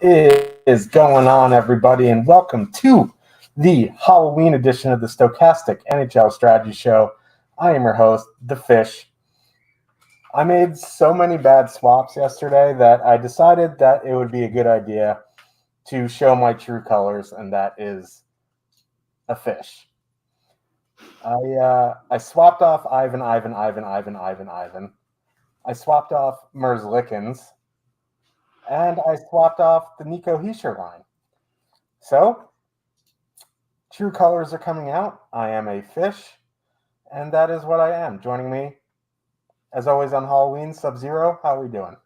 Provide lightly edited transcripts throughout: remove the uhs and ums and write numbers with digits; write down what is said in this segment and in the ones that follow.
is going on, everybody, and welcome to the Halloween edition of the Stochastic NHL Strategy Show. I am your host, The Fish. I made so many bad swaps yesterday that I decided that it would be a good idea to show my true colors, and that is a fish. I swapped off Ivan. I swapped off Merzlikins. And I swapped off the Nico Hischier line. So, true colors are coming out. I am a fish, and that is what I am. Joining me, as always, on Halloween, Sub-Zero. How are we doing?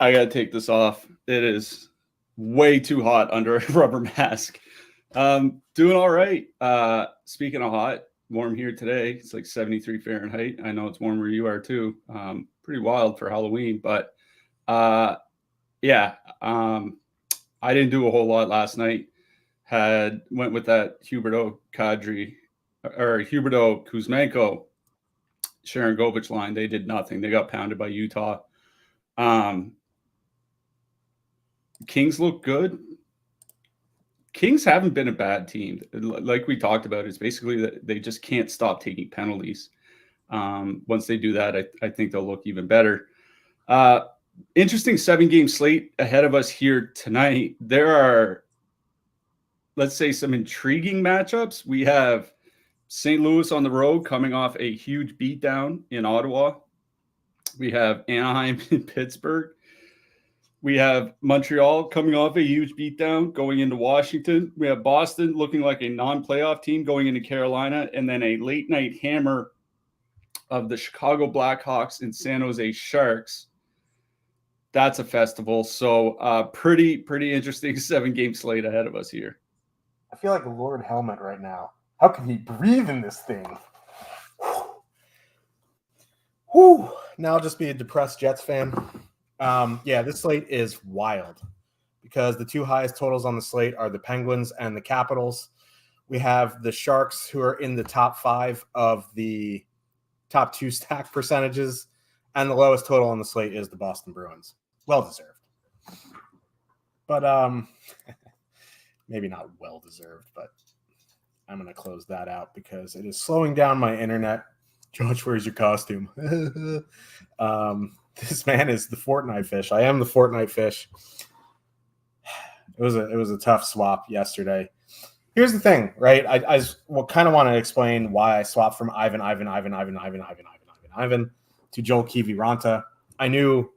I got to take this off. It is way too hot under a rubber mask. Doing all right. Speaking of hot, warm here today. It's like 73 Fahrenheit. I know it's warmer where you are too. Pretty wild for Halloween, but I didn't do a whole lot last night. Went with that Huberdeau Kuzmenko, Sharon Govich line. They did nothing. They got pounded by Utah. Kings look good. Kings haven't been a bad team. Like we talked about, it's basically that they just can't stop taking penalties. Once they do that, I think they'll look even better. Interesting 7-game slate ahead of us here tonight. There are, let's say, some intriguing matchups. We have St. Louis on the road coming off a huge beatdown in Ottawa. We have Anaheim in Pittsburgh. We have Montreal coming off a huge beatdown going into Washington. We have Boston looking like a non-playoff team going into Carolina, and then a late-night hammer of the Chicago Blackhawks and San Jose Sharks. That's a festival. So pretty interesting 7-game slate ahead of us here. I feel like Lord Helmet right now. How can he breathe in this thing? Whew. Now I'll just be a depressed Jets fan. This slate is wild because the two highest totals on the slate are the Penguins and the Capitals. We have the Sharks, who are in the top 5 of the top 2 stack percentages, and the lowest total on the slate is the Boston Bruins. Well-deserved. But maybe not well-deserved, but I'm going to close that out because it is slowing down my internet. Josh, where's your costume? This man is the Fortnite fish. I am the Fortnite fish. It was a tough swap yesterday. Here's the thing, right? I kind of want to explain why I swapped from Ivan to Joel Kiviranta. I knew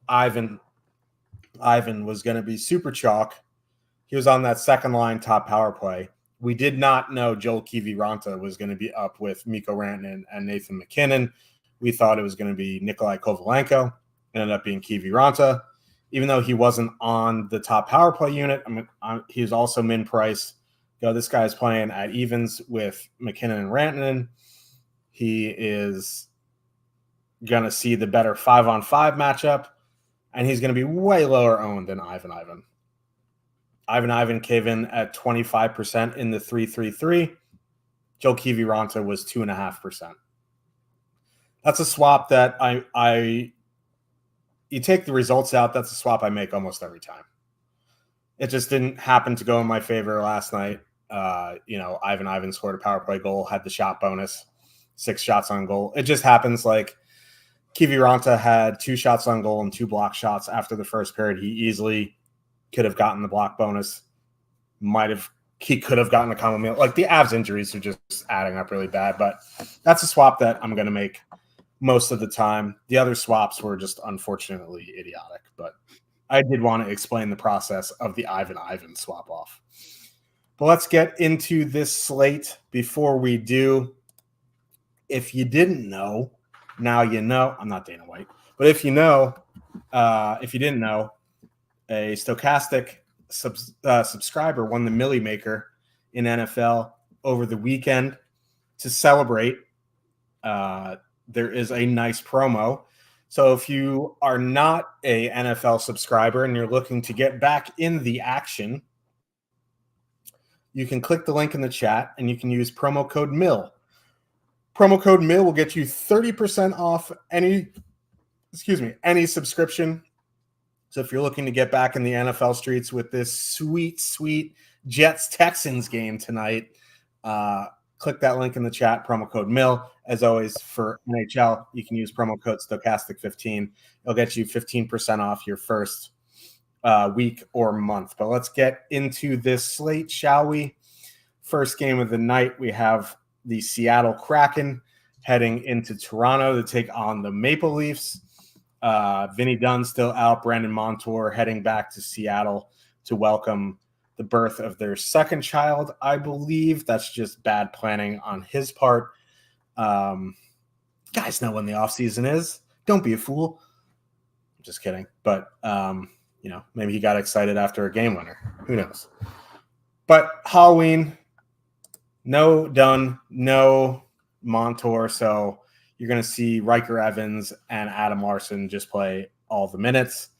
Ivan was going to be super chalk. He was on that second line top power play. We did not know Joel Kiviranta was going to be up with Mikko Rantanen and Nathan MacKinnon. We thought it was going to be Nikolai Kovalenko. It ended up being Kiviranta. Even though he wasn't on the top power play unit, he was also min price. This guy's playing at evens with McKinnon and Rantanen. He is going to see the better 5-on-5 matchup, and he's going to be way lower owned than Ivan. Ivan came in at 25% in the 3-3-3. Joel Kiviranta was 2.5%. That's a swap that you take the results out, that's a swap I make almost every time. It just didn't happen to go in my favor last night. Ivan scored a power play goal, had the shot bonus, 6 shots on goal. It just happens like Kiviranta had 2 shots on goal and 2 block shots after the first period. He easily could have gotten the block bonus. He could have gotten a combo meal. Like, the Avs injuries are just adding up really bad, but that's a swap that I'm going to make most of the time. The other swaps were just unfortunately idiotic, but I did want to explain the process of the Ivan swap off. But let's get into this slate. Before we do, if you didn't know, now you know. I'm not Dana White, but if you didn't know, a Stochastic subscriber won the Millie Maker in NFL over the weekend. To celebrate, there is a nice promo. So if you are not a NFL subscriber and you're looking to get back in the action, you can click the link in the chat and you can use promo code MIL. Promo code MIL will get you 30% off any subscription So if you're looking to get back in the NFL streets with this sweet, sweet Jets-Texans game tonight, click that link in the chat, promo code MIL. As always, for NHL, you can use promo code Stochastic15. It'll get you 15% off your first week or month. But let's get into this slate, shall we? First game of the night, we have the Seattle Kraken heading into Toronto to take on the Maple Leafs. Vinny Dunn still out. Brandon Montour heading back to Seattle to welcome the birth of their second child, I believe. That's just bad planning on his part. Guys know when the offseason is. Don't be a fool. Just kidding. But, maybe he got excited after a game winner. Who knows? But Halloween, no Dunn, no Montour. So you're going to see Riker Evans and Adam Larson just play all the minutes.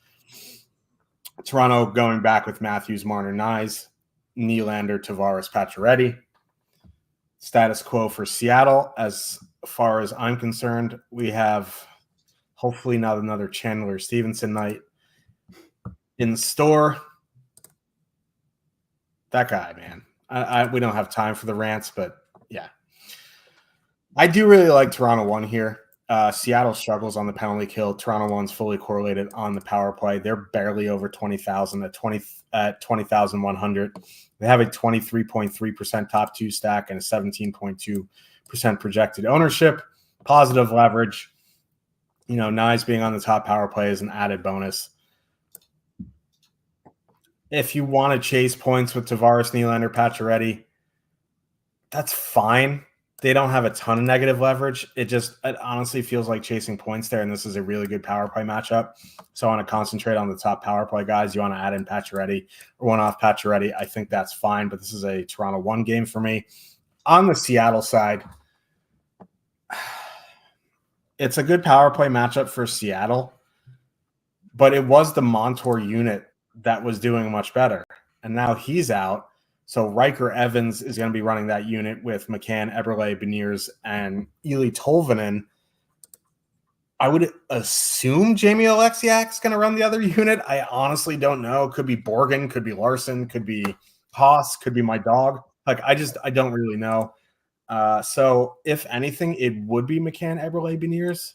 Toronto going back with Matthews, Marner, Nyes, Nylander, Tavares, Pacioretty. Status quo for Seattle. As far as I'm concerned, we have hopefully not another Chandler Stevenson night in store. That guy, man. We don't have time for the rants, but yeah. I do really like Toronto 1 here. Seattle struggles on the penalty kill. Toronto 1's fully correlated on the power play. They're barely over 20,000 at 20,100. They have a 23.3% top 2 stack and a 17.2% projected ownership. Positive leverage. Nyes being on the top power play is an added bonus. If you want to chase points with Tavares, Nylander, Pacioretty, that's fine. They don't have a ton of negative leverage. It honestly feels like chasing points there, and this is a really good power play matchup. So I want to concentrate on the top power play guys. You want to add in Pacioretty or one off Pacioretty, I think that's fine, but this is a Toronto 1 game for me. On the Seattle side, it's a good power play matchup for Seattle, but it was the Montour unit that was doing much better, and now he's out. So Riker Evans is going to be running that unit with McCann, Eberle, Beniers, and Eli Tolvanen. I would assume Jamie Alexiak's going to run the other unit. I honestly don't know. Could be Borgen, could be Larson, could be Haas, could be my dog. I don't really know. So if anything, it would be McCann, Eberle, Beniers,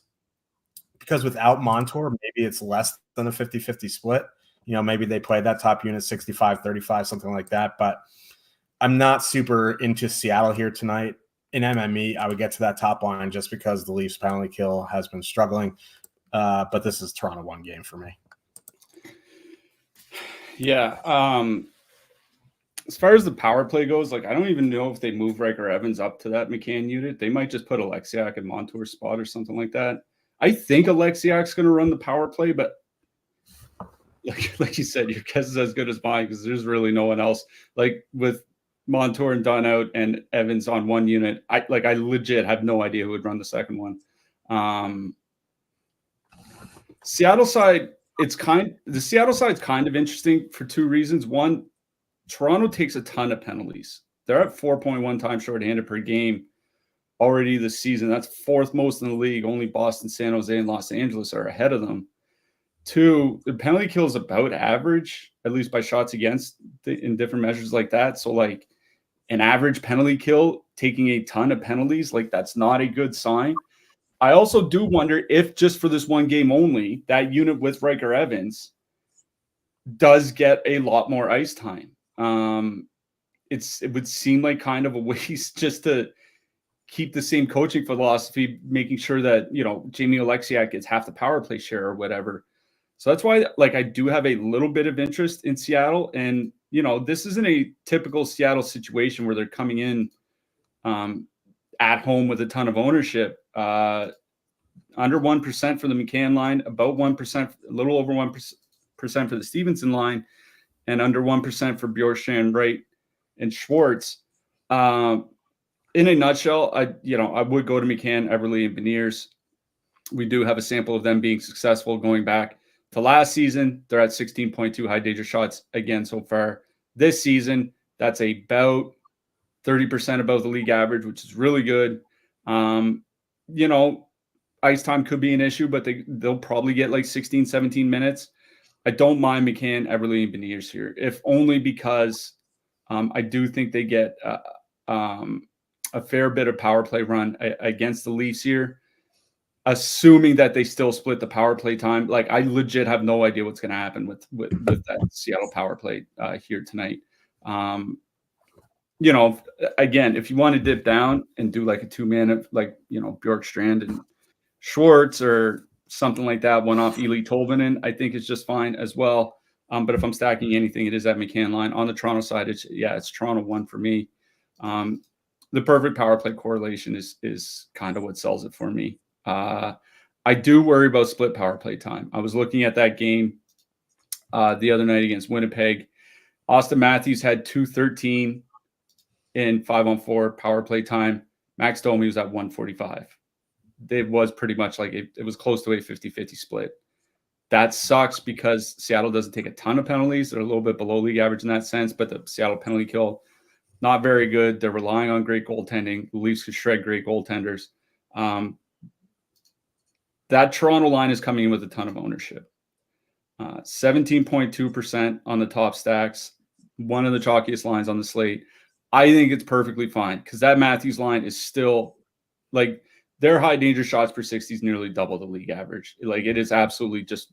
because without Montour, maybe it's less than a 50-50 split. Maybe they play that top unit 65-35, something like that. But I'm not super into Seattle here tonight. In MME, I would get to that top line just because the Leafs penalty kill has been struggling. But this is Toronto 1 game for me. Yeah. As far as the power play goes, I don't even know if they move Riker Evans up to that McCann unit. They might just put Alexiak in Montour's spot or something like that. I think Alexiak's going to run the power play, but like you said, your guess is as good as mine because there's really no one else. With Montour and Dunn out and Evans on one unit, I legit have no idea who would run the second one. Seattle side, the Seattle side's kind of interesting for two reasons. One, Toronto takes a ton of penalties. They're at 4.1 times shorthanded per game already this season. That's fourth most in the league. Only Boston, San Jose, and Los Angeles are ahead of them. Two, the penalty kill is about average, at least by shots against in different measures like that. So an average penalty kill taking a ton of penalties, that's not a good sign. I also do wonder if just for this one game only, that unit with Riker Evans does get a lot more ice time. It would seem like kind of a waste just to keep the same coaching philosophy, making sure that, Jamie Alexiak gets half the power play share or whatever. So that's why, I do have a little bit of interest in Seattle. And, this isn't a typical Seattle situation where they're coming in at home with a ton of ownership. Under 1% for the McCann line, about 1%, a little over 1% for the Stevenson line, and under 1% for Bjorkstrand, Wright, and Schwartz. In a nutshell, I would go to McCann, Eberle, and Beniers. We do have a sample of them being successful going back to last season. They're at 16.2 high danger shots again so far. This season, that's about 30% above the league average, which is really good. Ice time could be an issue, but they'll probably get 16, 17 minutes. I don't mind McCann, Everly, and Beniers here, if only because I do think they get a fair bit of power play run against the Leafs here, assuming that they still split the power play time. Like, I legit have no idea what's going to happen with that Seattle power play here tonight. You know, again, if you want to dip down and do like a 2-man of like, you know, Bjorkstrand and Schwartz or something like that, one off Ely Tolvanen, I think it's just fine as well. But if I'm stacking anything, it is that McCann line. On the Toronto side, it's Toronto 1 for me. The perfect power play correlation is kind of what sells it for me. I do worry about split power play time. I was looking at that game the other night against Winnipeg. Austin Matthews had 213 in 5-on-4 power play time. Max Domi was at 145. It was pretty much like it was close to a 50-50 split. That sucks because Seattle doesn't take a ton of penalties. They're a little bit below league average in that sense, but the Seattle penalty kill, not very good. They're relying on great goaltending. The Leafs could shred great goaltenders. That Toronto line is coming in with a ton of ownership. 17.2% on the top stacks, one of the chalkiest lines on the slate. I think it's perfectly fine because that Matthews line is still like their high danger shots per 60 is nearly double the league average. Like, it is absolutely just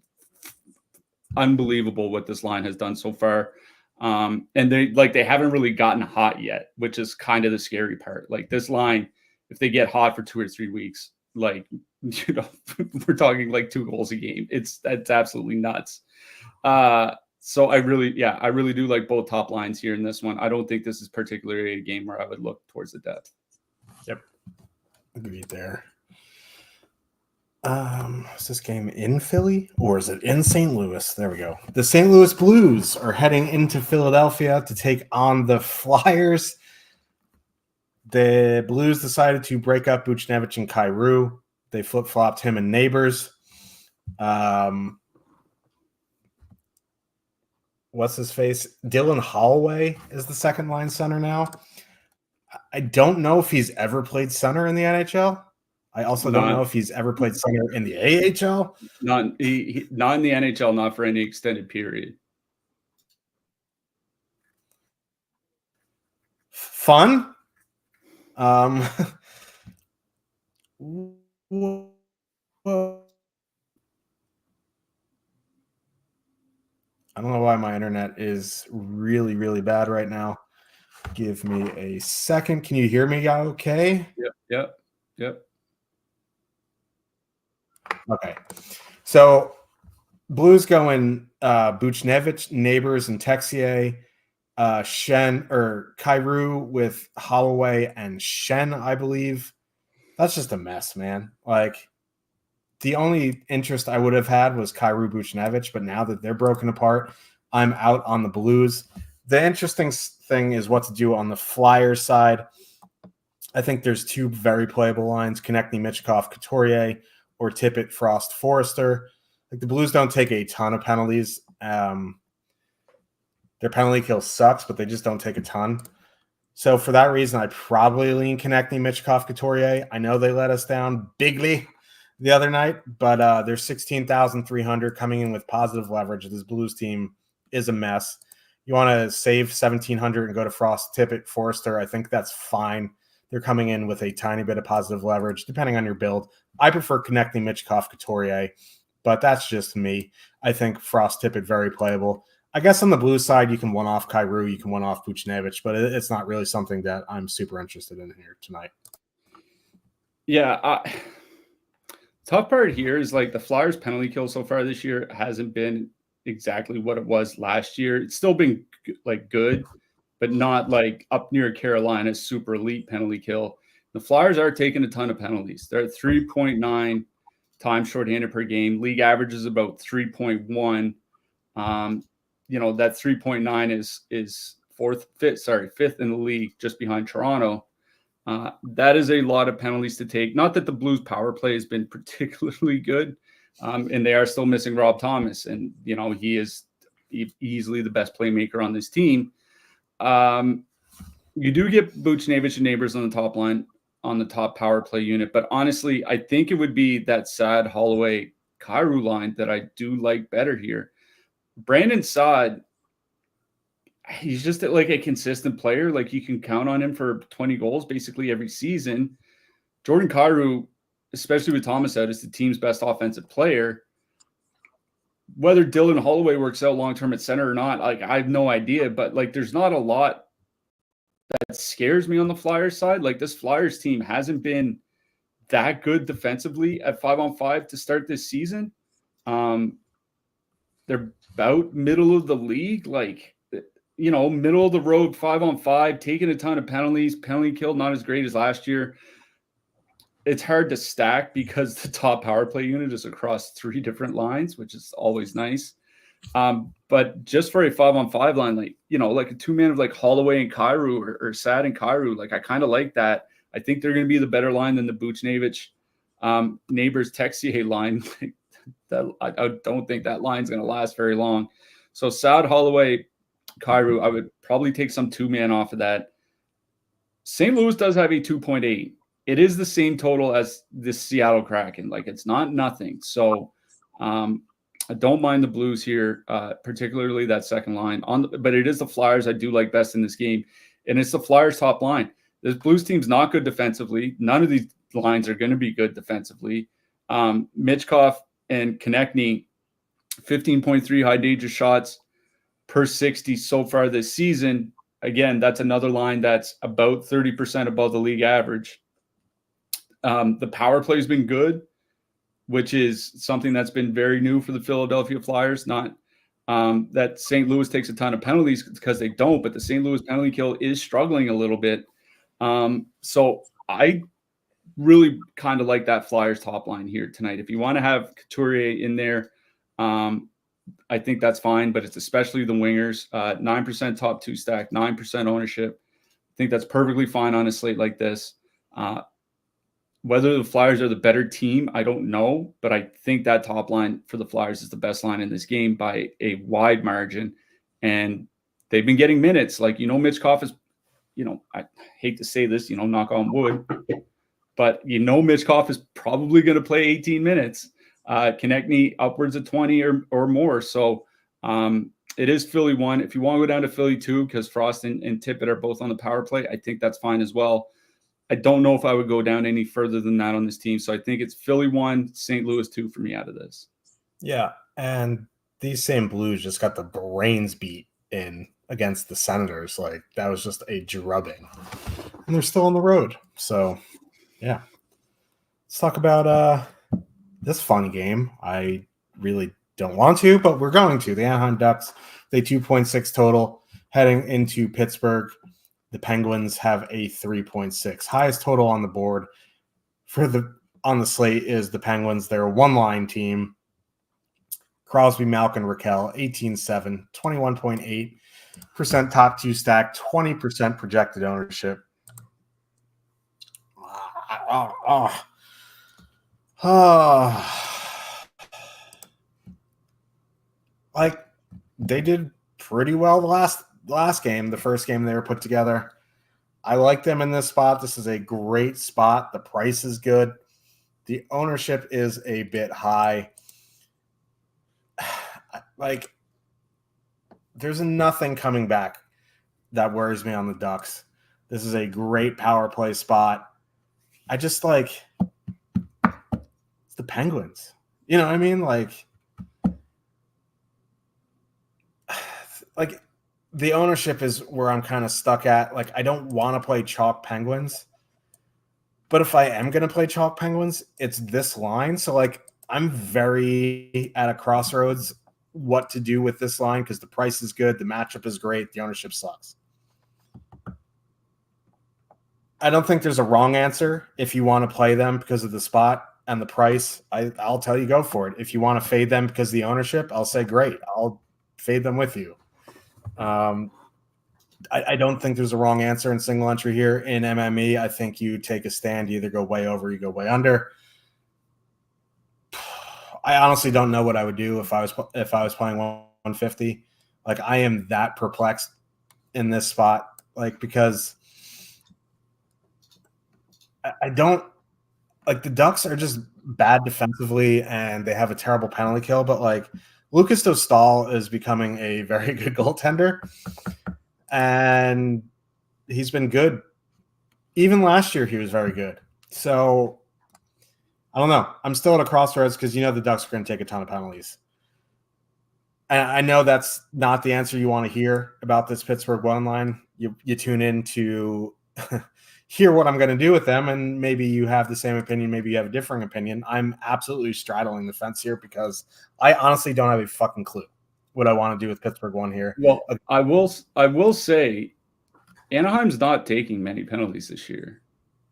unbelievable what this line has done so far. And they haven't really gotten hot yet, which is kind of the scary part. Like, this line, if they get hot for 2 or 3 weeks, like, you know, we're talking like 2 goals a game. That's absolutely nuts. So I really do like both top lines here in this one. I don't think this is particularly a game where I would look towards the depth. Yep. Agreed there. Is this game in Philly or is it in St. Louis? There we go. The St. Louis Blues are heading into Philadelphia to take on the Flyers. The Blues decided to break up Buchnevich and Kyrou. They flip-flopped him and Neighbors. What's his face? Dylan Holloway is the second line center now. I don't know if he's ever played center in the NHL. I also don't know if he's ever played center in the AHL. Not in the NHL, not for any extended period. Fun. I don't know why my internet is really, really bad right now. Give me a second. Can you hear me okay? Yep. Okay. So Blues going Buchnevich, Neighbors, and Texier, Kyrou with Holloway and Shen, I believe. That's just a mess, man. Like, the only interest I would have had was Kyrou Buchnevich, but now that they're broken apart, I'm out on the Blues. The interesting thing is what to do on the Flyers side. I think there's 2 very playable lines, Konechny, Michkov, Couturier, or Tippett, Frost, Forrester. Like, the Blues don't take a ton of penalties. Their penalty kill sucks, but they just don't take a ton. So for that reason, I probably lean Konechny, Michkov, Couturier. I know they let us down bigly the other night, but they're 16,300 coming in with positive leverage. This Blues team is a mess. You want to save 1,700 and go to Frost, Tippett, Forrester. I think that's fine. They're coming in with a tiny bit of positive leverage, depending on your build. I prefer Konechny, Michkov, Couturier, but that's just me. I think Frost, Tippett, very playable. I guess on the Blues side, you can one-off Kyrou, you can one-off Buchnevich, but it's not really something that I'm super interested in here tonight. Yeah, tough part here is like the Flyers penalty kill so far this year hasn't been exactly what it was last year. It's still been like good, but not like up near Carolina's super elite penalty kill. The Flyers are taking a ton of penalties. They're at 3.9 times shorthanded per game. League average is about 3.1. You know, that 3.9 is fifth in the league, just behind Toronto. That is a lot of penalties to take. Not that the Blues power play has been particularly good, and they are still missing Rob Thomas, and you know he is easily the best playmaker on this team. You do get Buchnevich and Neighbors on the top line, on the top power play unit, but honestly, I think it would be that sad Holloway Kyrou line that I do like better here. Brandon Saad, he's just like a consistent player. Like you can count on him for 20 goals basically every season. Jordan Kyrou, especially with Thomas out, is the team's best offensive player. Whether Dylan Holloway works out long-term at center or not, like I have no idea, but like there's not a lot that scares me on the Flyers side. Like this Flyers team hasn't been that good defensively at 5-on-5 to start this season. They're about middle of the league, like, you know, middle of the road, 5-on-5, taking a ton of penalties, penalty kill, not as great as last year. It's hard to stack because the top power play unit is across 3 different lines, which is always nice. But just for a 5-on-5 line, like, you know, like a 2-man of like Holloway and Kyrou or Sad and Kyrou, like I kind of like that. I think they're going to be the better line than the Buchnevich Neighbors Texier line. That I don't think that line's going to last very long. So Sad, Holloway, Kyrou, I would probably take some 2-man off of that. St. Louis does have a 2.8. It is the same total as the Seattle Kraken. Like it's not nothing. So I don't mind the Blues here, particularly that second line. But it is the Flyers I do like best in this game, and it's the Flyers top line. This Blues team's not good defensively. None of these lines are going to be good defensively. Michkov and Konechny, 15.3 high danger shots per 60 so far this season. Again, that's another line that's about 30% above the league average. The power play has been good, which is something that's been very new for the Philadelphia Flyers. Not that St. Louis takes a ton of penalties because they don't, but the St. Louis penalty kill is struggling a little bit. So I really kind of like that Flyers top line here tonight. If you want to have Couturier in there, I think that's fine, but it's especially the wingers, 9% top 2 stack, 9% ownership. I think that's perfectly fine on a slate like this. Whether the Flyers are the better team, I don't know, but I think that top line for the Flyers is the best line in this game by a wide margin. And they've been getting minutes. Like, you know, Michkov is, you know, I hate to say this, you know, knock on wood, but you know, Michkov is probably going to play 18 minutes. Konechny upwards of 20 or more. So it is Philly 1. If you want to go down to Philly 2, because Frost and Tippett are both on the power play, I think that's fine as well. I don't know if I would go down any further than that on this team. So I think it's Philly 1, St. Louis 2 for me out of this. Yeah. And these same Blues just got the brains beat in against the Senators. Like that was just a drubbing. And they're still on the road. So yeah. Let's talk about this fun game. I really don't want to, but we're going to. The Anaheim Ducks, they 2.6 total heading into Pittsburgh. The Penguins have a 3.6. Highest total on the board on the slate is the Penguins. They're a one-line team. Crosby, Malkin, Raquel, 18-7, 21.8% top 2 stack, 20% projected ownership. Like they did pretty well the last game, the first game they were put together. I like them in this spot. This is a great spot. The price is good. The ownership is a bit high. Like there's nothing coming back that worries me on the Ducks. This is a great power play spot. I just like it's the Penguins. You know what I mean? Like the ownership is where I'm kind of stuck at. Like, I don't want to play chalk Penguins, but if I am going to play chalk Penguins, it's this line. So, like, I'm very at a crossroads what to do with this line because the price is good, the matchup is great, the ownership sucks. I don't think there's a wrong answer if you want to play them because of the spot and the price. I'll tell you go for it. If you want to fade them because of the ownership, I'll say great. I'll fade them with you. I don't think there's a wrong answer in single entry here. In MME, I think you take a stand. You either go way over, you go way under. I honestly don't know what I would do if I was playing 150. Like, I am that perplexed in this spot, like, because I don't like the Ducks are just bad defensively and they have a terrible penalty kill, but like Lucas Dostal is becoming a very good goaltender, and he's been good. Even last year, he was very good. So I don't know. I'm still at a crossroads because the Ducks are going to take a ton of penalties. And I know that's not the answer you want to hear about this Pittsburgh one line. You tune in to hear what I'm going to do with them, and maybe you have the same opinion, maybe you have a differing opinion. I'm absolutely straddling the fence here because I honestly don't have a fucking clue what I want to do with Pittsburgh one here. Well, I will say Anaheim's not taking many penalties this year.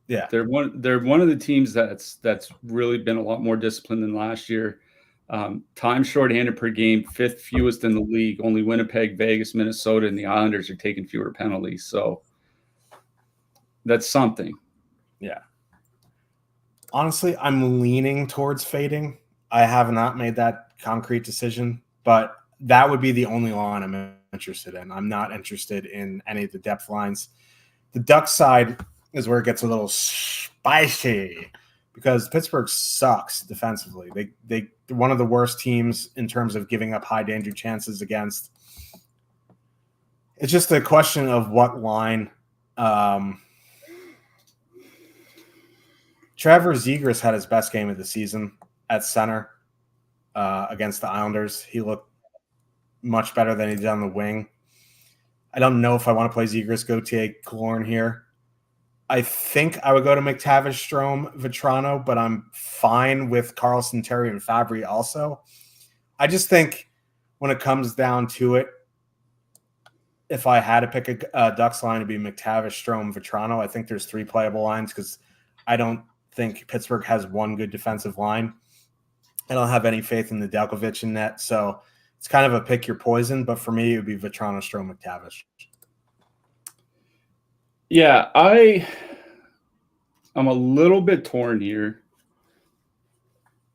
Yeah. They're one of the teams that's really been a lot more disciplined than last year. Time shorthanded per game, 5th fewest in the league. Only Winnipeg, Vegas, Minnesota, and the Islanders are taking fewer penalties. So that's something. Yeah. Honestly, I'm leaning towards fading. I have not made that concrete decision, but that would be the only line I'm interested in. I'm not interested in any of the depth lines. The Ducks side is where it gets a little spicy because Pittsburgh sucks defensively. They're one of the worst teams in terms of giving up high danger chances against. It's just a question of what line. Trevor Zegras had his best game of the season at center against the Islanders. He looked much better than he did on the wing. I don't know if I want to play Zegras, Gauthier, Killorn here. I think I would go to McTavish, Strome, Vetrano, but I'm fine with Carlson, Terry, and Fabry also. I just think when it comes down to it, if I had to pick a Ducks line, it'd be McTavish, Strome, Vetrano. I think there's 3 playable lines because I don't think Pittsburgh has one good defensive line. I don't have any faith in the Delkovich in net, so it's kind of a pick your poison. But for me, it would be Vetrano, Strome, McTavish. Yeah, I'm a little bit torn here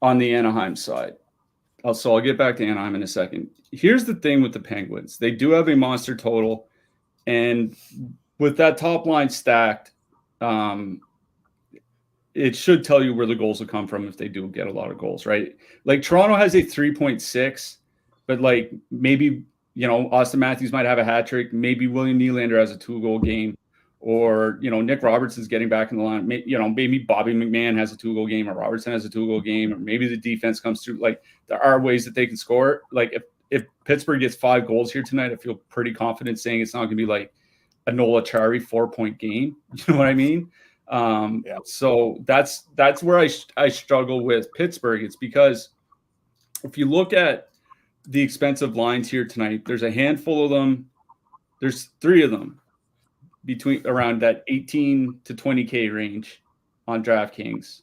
on the Anaheim side. So I'll get back to Anaheim in a second. Here's the thing with the Penguins. They do have a monster total, and with that top line stacked, it should tell you where the goals will come from if they do get a lot of goals, right? Like Toronto has a 3.6, but like maybe, Austin Matthews might have a hat trick. Maybe William Nylander has a 2-goal game, or, Nick Robertson's getting back in the line. Maybe Bobby McMahon has a 2-goal game, or Robertson has a 2-goal game, or maybe the defense comes through. Like there are ways that they can score. Like if Pittsburgh gets 5 goals here tonight, I feel pretty confident saying it's not going to be like a Nola Chari 4-point game. You know what I mean? Yeah. So that's where I struggle with Pittsburgh. It's because if you look at the expensive lines here tonight, there's a handful of them. There's 3 of them between around that 18 to 20K range on DraftKings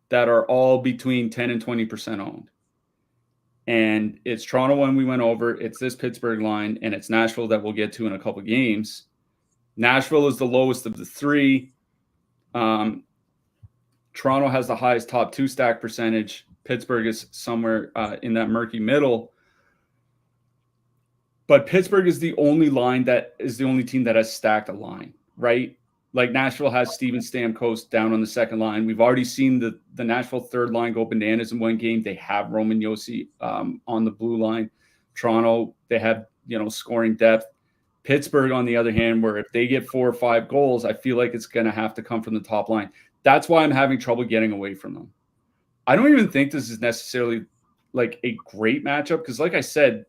that are all between 10 and 20% owned. And it's Toronto one we went over. It's this Pittsburgh line, and it's Nashville that we'll get to in a couple games. Nashville is the lowest of the 3. Toronto has the highest top 2 stack percentage. Pittsburgh is somewhere in that murky middle. But Pittsburgh is the only team that has stacked a line, right? Like Nashville has Steven Stamkos down on the second line. We've already seen the Nashville third line go bananas in one game. They have Roman Josi on the blue line. Toronto, they have scoring depth. Pittsburgh, on the other hand, where if they get 4 or 5 goals, I feel like it's going to have to come from the top line. That's why I'm having trouble getting away from them. I don't even think this is necessarily like a great matchup because, like I said,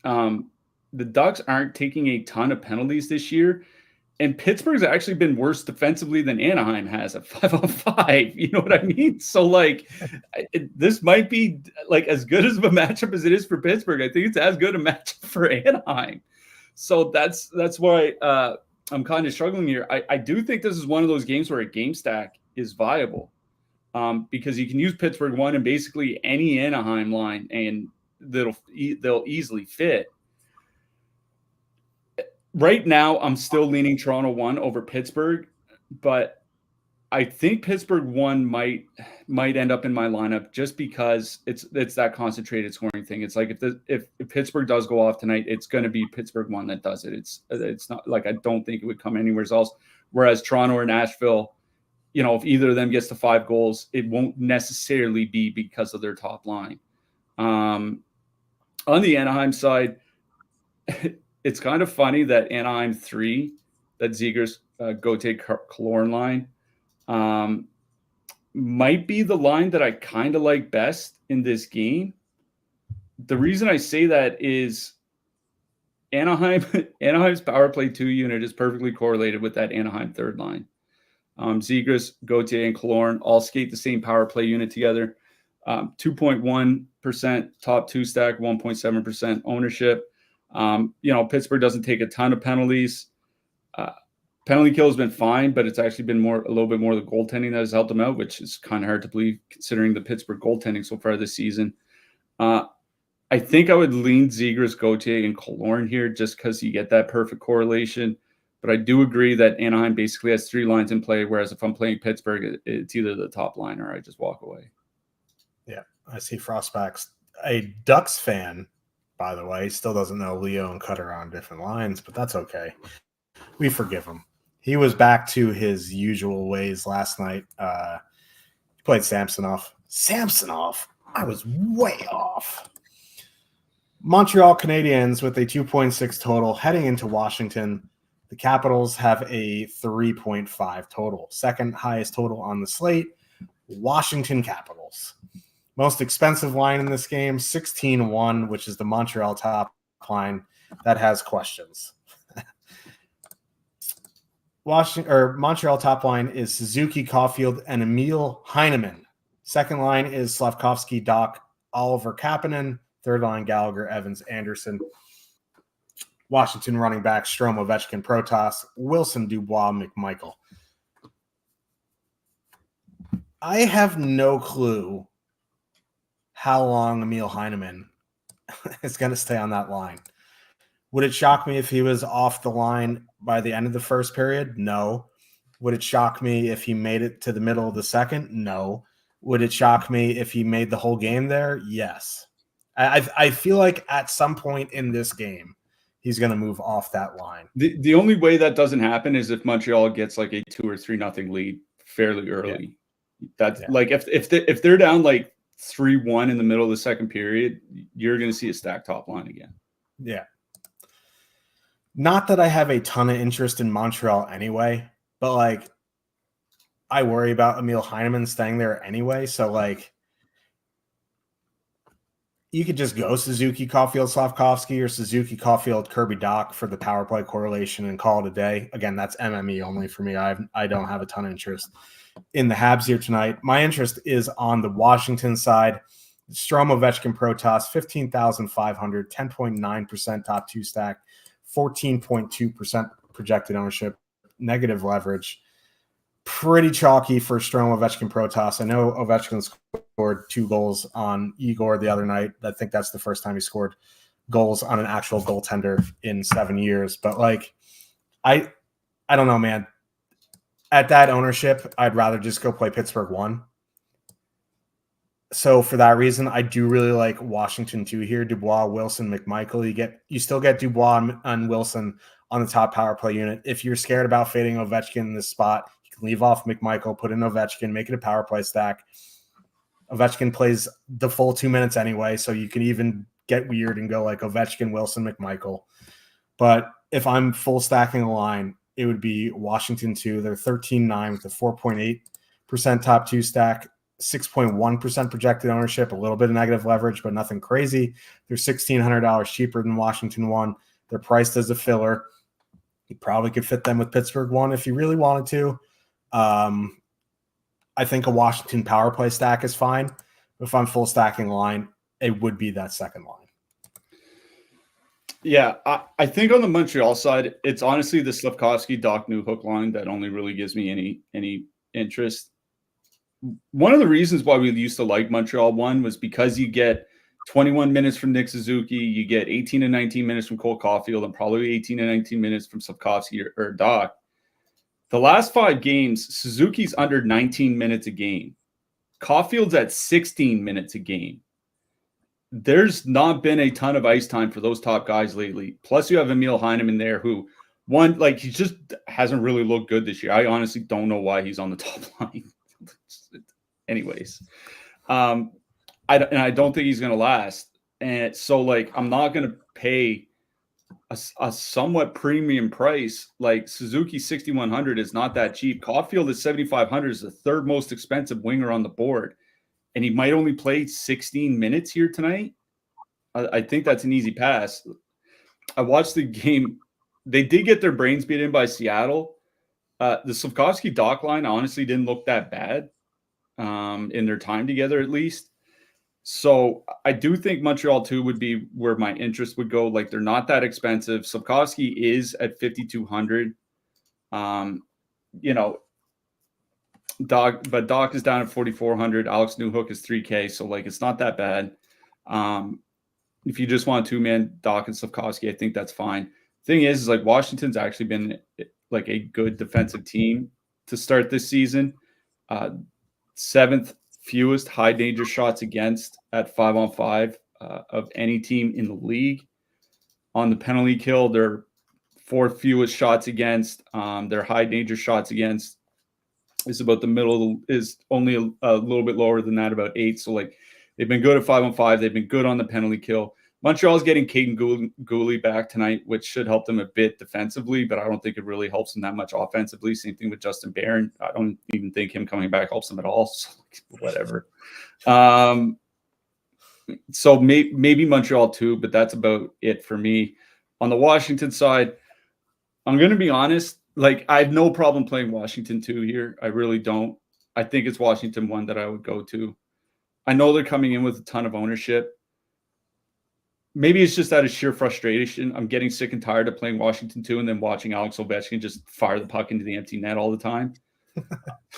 the Ducks aren't taking a ton of penalties this year, and Pittsburgh's actually been worse defensively than Anaheim has at 5-on-5. You know what I mean? So, like, this might be like as good as of a matchup as it is for Pittsburgh. I think it's as good a matchup for Anaheim. So that's why I'm kind of struggling here. I do think this is one of those games where a game stack is viable because you can use Pittsburgh one and basically any Anaheim line, and they'll easily fit. Right now, I'm still leaning Toronto 1 over Pittsburgh, but I think Pittsburgh 1 might end up in my lineup just because it's that concentrated scoring thing. It's like if Pittsburgh does go off tonight, it's going to be Pittsburgh 1 that does it. It's not like I don't think it would come anywhere else. Whereas Toronto or Nashville, if either of them gets to 5 goals, it won't necessarily be because of their top line. On the Anaheim side, it's kind of funny that Anaheim 3, that Zegras, Gauthier, Killorn line, might be the line that I kind of like best in this game. The reason I say that is Anaheim's power play 2 unit is perfectly correlated with that Anaheim third line. Zegras, Gauthier, and Killorn all skate the same power play unit together. 2.1% top 2 stack, 1.7% ownership. Pittsburgh doesn't take a ton of penalties. Penalty kill has been fine, but it's actually been a little bit more the goaltending that has helped them out, which is kind of hard to believe considering the Pittsburgh goaltending so far this season. I think I would lean Zegras, Gauthier, and Killorn here just because you get that perfect correlation. But I do agree that Anaheim basically has 3 lines in play, whereas if I'm playing Pittsburgh, it's either the top line or I just walk away. Yeah, I see Frostback's a Ducks fan, by the way. Still doesn't know Leo and Cutter are on different lines, but that's okay. We forgive him. He was back to his usual ways last night. He played Samsonov. I was way off. Montreal Canadiens with a 2.6 total heading into Washington. The Capitals have a 3.5 total. Second highest total on the slate, Washington Capitals. Most expensive line in this game, 16-1, which is the Montreal top line that has questions. Montreal top line is Suzuki, Caulfield, and Emil Heineman. Second line is Slavkovsky, Doc, Oliver Kapanen. Third line, Gallagher, Evans, Anderson. Washington running back, Strome, Ovechkin, Protas, Wilson, Dubois, McMichael. I have no clue how long Emil Heineman is going to stay on that line. Would it shock me if he was off the line by the end of the first period? No. Would it shock me if he made it to the middle of the second? No. Would it shock me if he made the whole game there? Yes. I feel like at some point in this game, he's going to move off that line. The only way that doesn't happen is if Montreal gets like a 2 or 3-0 lead fairly early. Yeah. That's like if they're down like 3-1 in the middle of the second period, you're going to see a stacked top line again. Yeah. Not that I have a ton of interest in Montreal anyway, but like I worry about Emil Heineman staying there anyway. So like you could just go Suzuki, Caulfield, Slavkovsky, or Suzuki, Caulfield, Kirby, Doc for the power play correlation and call it a day. Again, that's MME only for me. I don't have a ton of interest in the Habs here tonight. My interest is on the Washington side. Strome, Ovechkin, Protas, 15,500, 10.9% top 2 stack, 14.2% projected ownership, negative leverage. Pretty chalky for Strome, Ovechkin, Protas. I know Ovechkin scored 2 goals on Igor the other night. I think that's the first time he scored goals on an actual goaltender in 7 years. But like, I don't know, man. At that ownership, I'd rather just go play Pittsburgh 1. So for that reason, I do really like Washington 2 here. Dubois, Wilson, McMichael. You still get Dubois and Wilson on the top power play unit. If you're scared about fading Ovechkin in this spot, you can leave off McMichael, put in Ovechkin, make it a power play stack. Ovechkin plays the full 2 minutes anyway, so you can even get weird and go like Ovechkin, Wilson, McMichael. But if I'm full stacking a line, it would be Washington 2. They're 13-9 with a 4.8% top 2 stack, 6.1% projected ownership, a little bit of negative leverage, but nothing crazy. They're $1,600 cheaper than Washington 1. They're priced as a filler. You probably could fit them with Pittsburgh 1 if you really wanted to. I think a Washington power play stack is fine. If I'm full stacking line, it would be that second line. Yeah, I think on the Montreal side, it's honestly the Slavkovsky, Doc Newhook line that only really gives me any interest. One of the reasons why we used to like Montreal 1 was because you get 21 minutes from Nick Suzuki, you get 18 and 19 minutes from Cole Caulfield, and probably 18 and 19 minutes from Slavkovsky or Doc. The last 5 games, Suzuki's under 19 minutes a game. Caulfield's at 16 minutes a game. There's not been a ton of ice time for those top guys lately. Plus, you have Emil Heineman there who, he just hasn't really looked good this year. I honestly don't know why he's on the top line. Anyways, I don't think he's going to last. And so, like, I'm not going to pay a somewhat premium price. Like, Suzuki 6,100 is not that cheap. Caulfield is 7,500, is the third most expensive winger on the board. And he might only play 16 minutes here tonight. I think that's an easy pass. I watched the game. They did get their brains beat in by Seattle. The Slafkovsky Doc line honestly didn't look that bad in their time together, at least. So I do think Montreal too would be where my interest would go. Like, they're not that expensive. Slafkovsky is at 5,200. You know, Doc is down at 4,400. Alex Newhook is 3K. So, like, it's not that bad. If you just want a two-man, Doc and Slafkovsky, I think that's fine. Thing is like, Washington's actually been like a good defensive team to start this season. 7th fewest high danger shots against at 5-on-5 of any team in the league. On the penalty kill, they're 4th fewest shots against. Their high danger shots against is about the middle, is only a little bit lower than that, about 8. So, like, they've been good at 5-on-5. They've been good on the penalty kill. Montreal's getting Caden Gooley back tonight, which should help them a bit defensively, but I don't think it really helps them that much offensively. Same thing with Justin Barron. I don't even think him coming back helps them at all. So, whatever. So maybe Montreal too, but that's about it for me. On the Washington side, I'm going to be honest. Like, I have no problem playing Washington 2 here. I really don't. I think it's Washington 1 that I would go to. I know they're coming in with a ton of ownership. Maybe it's just out of sheer frustration. I'm getting sick and tired of playing Washington 2 and then watching Alex Ovechkin just fire the puck into the empty net all the time.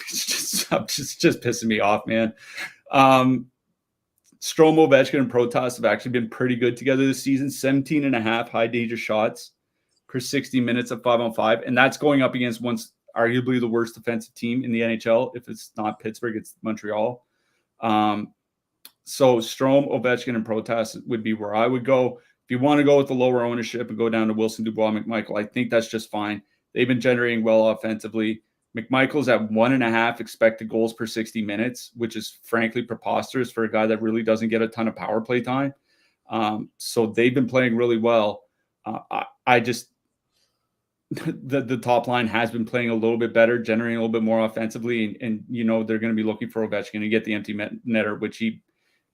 It's just pissing me off, man. Strome, Ovechkin, and Protas have actually been pretty good together this season. 17.5 high danger shots per 60 minutes at 5-on-5. And that's going up against arguably the worst defensive team in the NHL. If it's not Pittsburgh, it's Montreal. So Strome, Ovechkin, and Protas would be where I would go. If you want to go with the lower ownership and go down to Wilson, Dubois, McMichael, I think that's just fine. They've been generating well offensively. McMichael's at 1.5 expected goals per 60 minutes, which is frankly preposterous for a guy that really doesn't get a ton of power play time. So they've been playing really well. I just the top line has been playing a little bit better, generating a little bit more offensively, and you know they're going to be looking for Ovechkin to get the empty netter, which he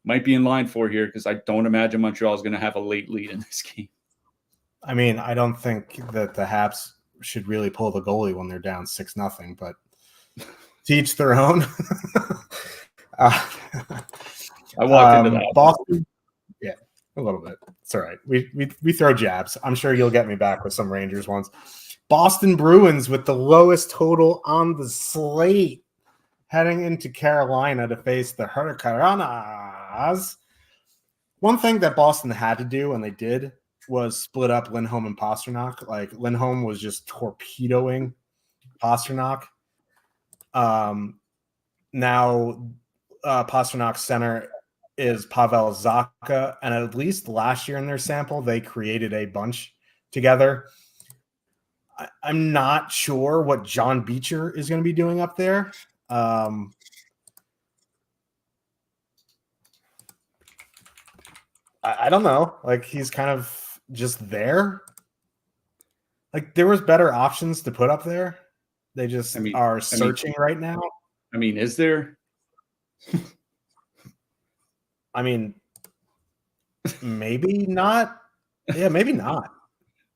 might be in line for here, because I don't imagine Montreal is going to have a late lead in this game. I mean, I don't think that the Habs should really pull the goalie when they're down 6-0, but to each their own. I walked into that. Boston, yeah, a little bit. It's all right. We throw jabs. I'm sure you'll get me back with some Rangers ones. Boston Bruins with the lowest total on the slate, heading into Carolina to face the Hurricanes. One thing that Boston had to do, and they did, was split up Lindholm and Pastrnak. Like, Lindholm was just torpedoing Pastrnak. Now Pasternak's center is Pavel Zacha, and at least last year in their sample, they created a bunch together. I'm not sure what John Beecher is going to be doing up there. I don't know. Like, he's kind of just there. Like, there was better options to put up there. They just are searching right now. I mean, is there? I mean, maybe not. Yeah, maybe not.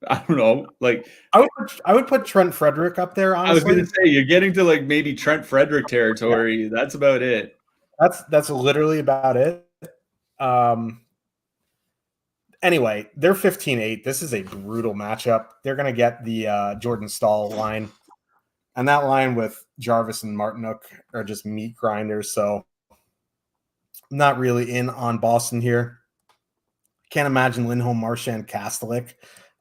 I don't know. Like, I would put Trent Frederick up there, honestly. I was going to say, you're getting to like maybe Trent Frederick territory. Yeah. That's about it. That's literally about it. Anyway, they're 15-8. This is a brutal matchup. They're going to get the Jordan Stahl line. And that line with Jarvis and Martinook are just meat grinders. So I'm not really in on Boston here. Can't imagine Lindholm, Marchand, Kastelik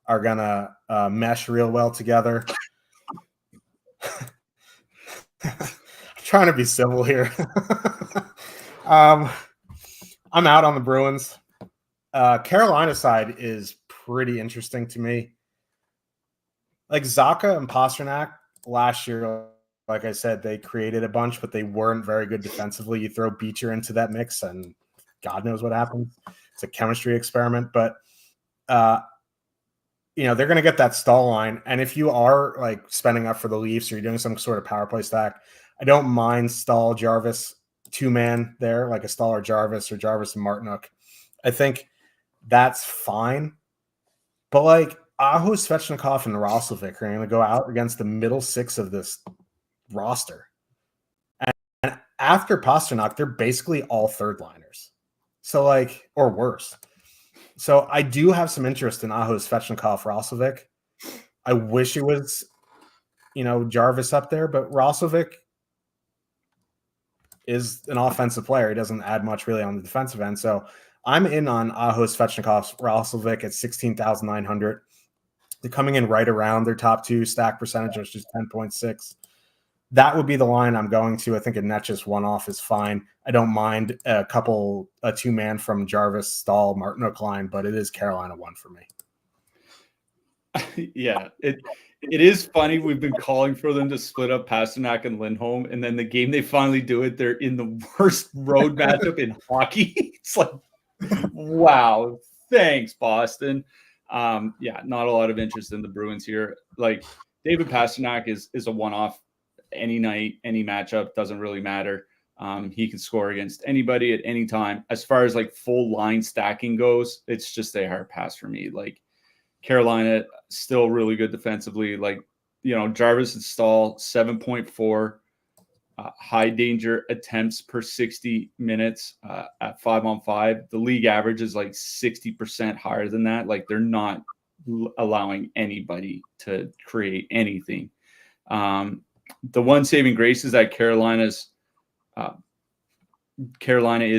are going to mesh real well together. I'm trying to be civil here. I'm out on the Bruins. Carolina side is pretty interesting to me. Like, Zacha and Pastrnak last year, like I said, they created a bunch, but they weren't very good defensively. You throw Beecher into that mix, and God knows what happens. It's a chemistry experiment, but they're going to get that stall line. And if you are like spending up for the Leafs or you're doing some sort of power play stack, I don't mind Stahl Jarvis 2-man there, like a Stahl or Jarvis and Martinook. I think that's fine. But like Aho, Svechnikov, and Roslovic are going to go out against the middle six of this roster. And after Pastrnak, they're basically all third liners. So like, or worse. So I do have some interest in Aho, Svechnikov, Roslovic. I wish it was, Jarvis up there, but Roslovic is an offensive player. He doesn't add much really on the defensive end. So I'm in on Aho, Svechnikov, Roslovic at 16,900. They're coming in right around their top two stack percentage, which is 10.6. That would be the line I'm going to. I think a net just one off is fine. I don't mind a 2-man from Jarvis, Stahl, Martinook line, but it is Carolina 1 for me. Yeah, it is funny. We've been calling for them to split up Pastrnak and Lindholm, and then the game they finally do it, they're in the worst road matchup in hockey. It's like, wow, thanks, Boston. Not a lot of interest in the Bruins here. Like David Pastrnak is a one-off. Any night, any matchup, doesn't really matter. He can score against anybody at any time. As far as like full line stacking goes, it's just a hard pass for me. Like Carolina, still really good defensively. Like, Jarvis and Stahl, 7.4 high danger attempts per 60 minutes at 5-on-5. The league average is like 60% higher than that. Like they're not allowing anybody to create anything. The one saving grace is that Carolina is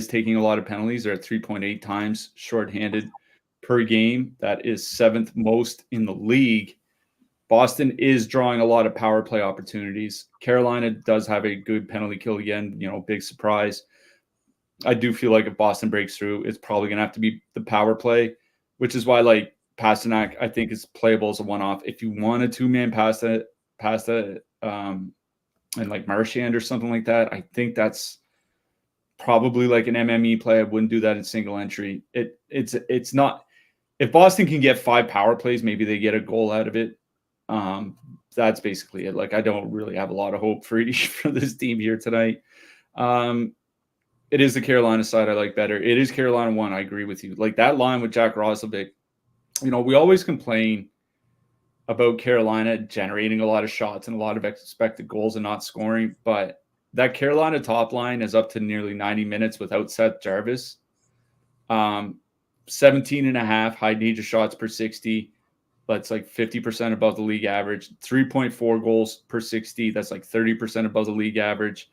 taking a lot of penalties. They're at 3.8 times shorthanded per game. That is 7th most in the league. Boston is drawing a lot of power play opportunities. Carolina does have a good penalty kill again, big surprise. I do feel like if Boston breaks through, it's probably going to have to be the power play, which is why like Pastrnak, I think is playable as a one-off. If you want a 2-man past that, and like Marchand or something like that, I think that's probably like an MME play. I wouldn't do that in single entry. It's not. If Boston can get 5 power plays, maybe they get a goal out of it. That's basically it. Like I don't really have a lot of hope for this team here tonight. It is the Carolina side I like better. It is Carolina 1. I agree with you. Like that line with Jack Roslovic, we always complain about Carolina generating a lot of shots and a lot of expected goals and not scoring. But that Carolina top line is up to nearly 90 minutes without Seth Jarvis. 17.5 high danger shots per 60. That's like 50% above the league average. 3.4 goals per 60. That's like 30% above the league average.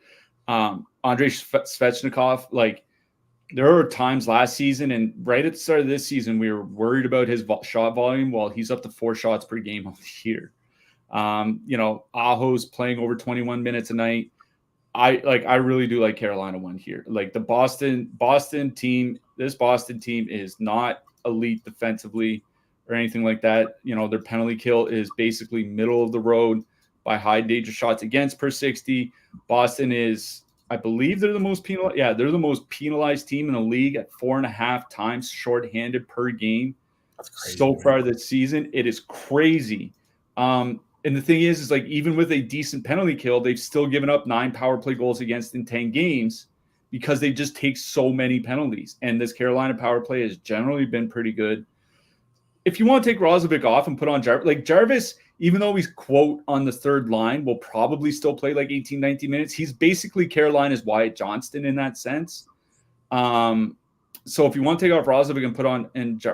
Andrei Svechnikov, like there were times last season and right at the start of this season, we were worried about his shot volume. Well, he's up to 4 shots per game on the year. Aho's playing over 21 minutes a night. I really do like Carolina 1 here. Like the Boston team, this Boston team is not elite defensively or anything like that. Their penalty kill is basically middle of the road by high danger shots against per 60. Boston is, I believe they're the most penalized. Yeah, they're the most penalized team in the league at 4.5 times shorthanded per game. That's crazy. So far this season, it is crazy. And the thing is like even with a decent penalty kill, they've still given up 9 power play goals against in 10 games because they just take so many penalties. And this Carolina power play has generally been pretty good. If you want to take Roslovic off and put on Jarvis, even though he's quote on the third line, will probably still play like 18, 19 minutes. He's basically Carolina's Wyatt Johnston in that sense. So if you want to take off Roslovic and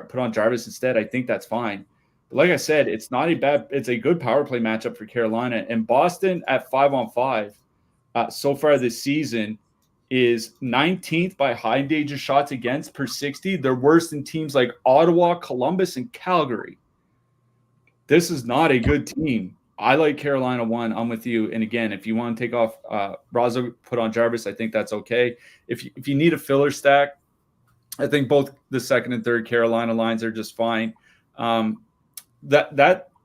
put on Jarvis instead, I think that's fine. But like I said, it's a good power play matchup for Carolina. And Boston at 5-on-5 so far this season is 19th by high danger shots against per 60. They're worse than teams like Ottawa, Columbus, and Calgary. This is not a good team. I like Carolina 1. I'm with you. And again, if you want to take off Roslovic, put on Jarvis, I think that's okay. If you need a filler stack, I think both the second and third Carolina lines are just fine.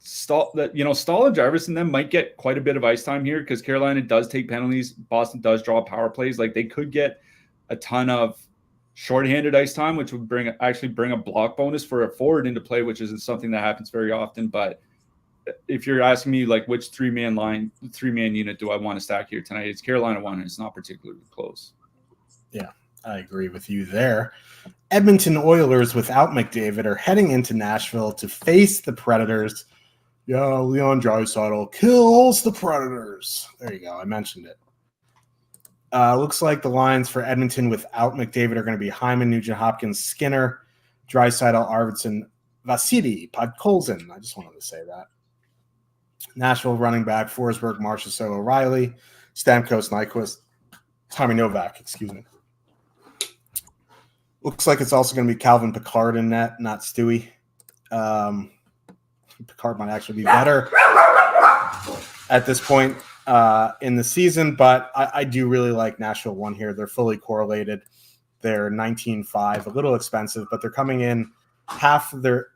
Stahl and Jarvis and them might get quite a bit of ice time here because Carolina does take penalties. Boston does draw power plays. Like they could get a ton of shorthanded ice time, which would bring a block bonus for a forward into play, which isn't something that happens very often. But if you're asking me like which three-man unit do I want to stack here tonight, it's Carolina 1, and it's not particularly close. Yeah, I agree with you there. Edmonton Oilers without McDavid are heading into Nashville to face the Predators. Yeah, Leon Draisaitl kills the Predators. There you go. I mentioned it. Looks like the lines for Edmonton without McDavid are going to be Hyman, Nugent Hopkins, Skinner, Draisaitl, Arvidsson, Vasily Podkolzin. I just wanted to say that. Nashville running back, Forsberg, Marchessault, O'Reilly, Stamkos, Nyquist, Tommy Novak, excuse me. Looks like it's also going to be Calvin Pickard in net, not Stewie. Pickard might actually be better at this point in the season, but I do really like Nashville 1 here. They're fully correlated. They're 19.5, a little expensive, but they're coming in half of their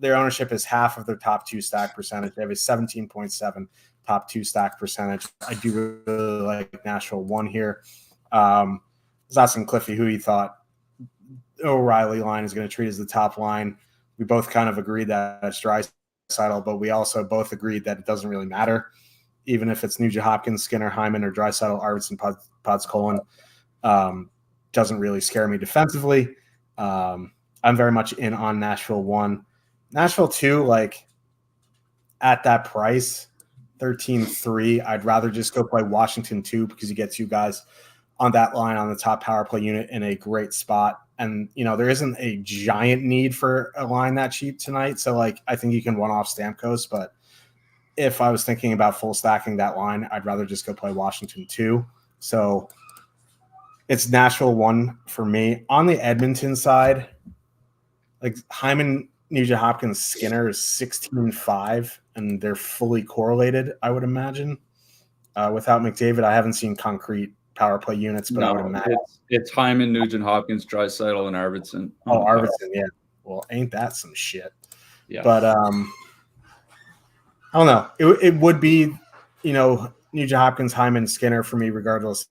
ownership is half of their top 2 stack percentage. They have a 17.7 top 2 stack percentage. I do really like Nashville 1 here. I was asking Cliffy who he thought O'Reilly line is going to treat as the top line. We both kind of agreed that it's Draisaitl, but we also both agreed that it doesn't really matter, even if it's Nugent Hopkins, Skinner, Hyman, or Draisaitl, Arvidsson, Podkolzin. Doesn't really scare me defensively. I'm very much in on Nashville 1. Nashville 2, like at that price, 13.3, I'd rather just go play Washington 2 because you get 2 guys on that line on the top power play unit in a great spot. And, there isn't a giant need for a line that cheap tonight. So, I think you can one-off Stamkos. But if I was thinking about full stacking that line, I'd rather just go play Washington 2. So, it's Nashville 1 for me. On the Edmonton side, Hyman, Nugent Hopkins, Skinner is 16.5, and they're fully correlated, I would imagine. Without McDavid, I haven't seen concrete power play units, but I would imagine it's Hyman, Nugent Hopkins, Draisaitl, and Arvidsson. Oh, Arvidsson, yeah. Well, ain't that some shit? Yeah. But I don't know. It would be, Nugent Hopkins, Hyman, Skinner for me, regardless.